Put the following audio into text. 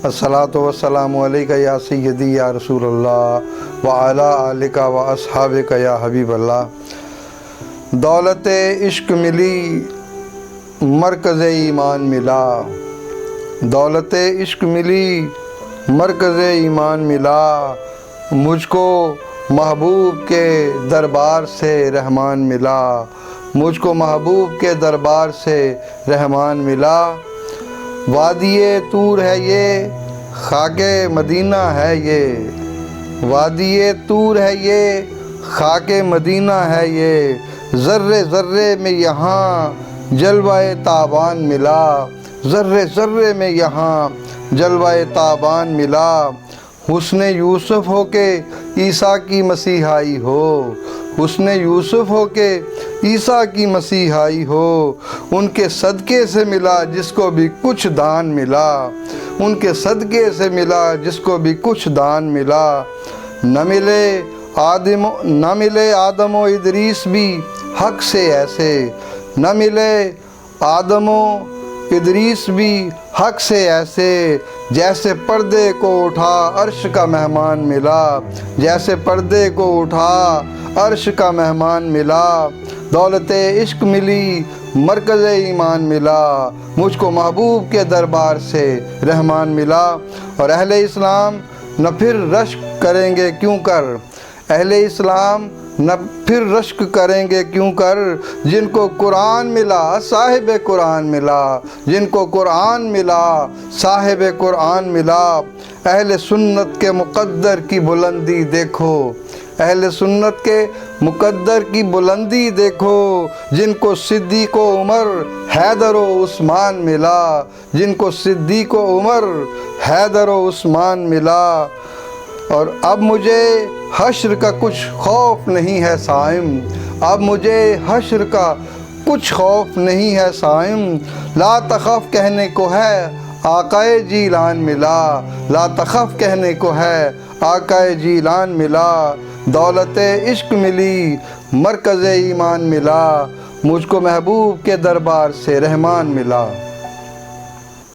अस्सलातु वस्सलामु अलैका या सय्यदी या रसूल अल्लाह व अला आलिका व अस्हाबिका या हबीब अल्लाह। दौलत इश्क मिली मरकज़ ईमान मिला, दौलत इश्क मिली मरकज़ ईमान मिला, मुझको महबूब के दरबार से रहमान मिला, मुझको महबूब के दरबार से रहमान मिला। वादिये तूर है ये, खाके मदीना है ये, वादिये तूर है ये, खाके मदीना है ये, ज़र्रे ज़र्रे में यहाँ जलवाए ताबान मिला, ज़र्रे ज़र्रे में यहाँ जलवाए ताबान मिला। हुस्न यूसुफ हो के ईसा की मसीहाई हो, हुस्न यूसुफ हो के ईसा की मसीहाई हो, उनके सदक़े से मिला जिसको भी कुछ दान मिला, उनके सदक़े से मिला जिसको भी कुछ दान मिला। न मिले आदमो इदरीस भी हक से ऐसे, न मिले आदमो इदरीस भी हक से ऐसे, जैसे पर्दे को उठा अर्श का मेहमान मिला, जैसे पर्दे को उठा अर्श का मेहमान मिला। दौलत इश्क मिली मरकज़ ईमान मिला, मुझको महबूब के दरबार से रहमान मिला। और अहले इस्लाम न फिर रश्क करेंगे क्यों कर, अहले इस्लाम न फिर रश्क करेंगे क्यों कर, जिनको कुरान मिला साहिब कुरान मिला, जिनको कुरान मिला साहिब कुरान मिला। अहले सुन्नत के मुक़द्दर की बुलंदी देखो, अहले सुन्नत के मुक़द्दर की बुलंदी देखो, जिनको सिद्दीक़ उमर हैदर व उस्मान मिला, जिनको सिद्दीक़ उमर हैदर व उस्मान मिला। और अब मुझे हश्र का कुछ खौफ नहीं है साइम, अब मुझे हश्र का कुछ खौफ नहीं है साइम। ला तख़फ़ कहने को है आक़ाए जीलान मिला, ला तख़फ़ कहने को है आक़ाए जीलान मिला। दौलत इश्क मिली मरकज़ ईमान मिला, मुझको महबूब के दरबार से रहमान मिला।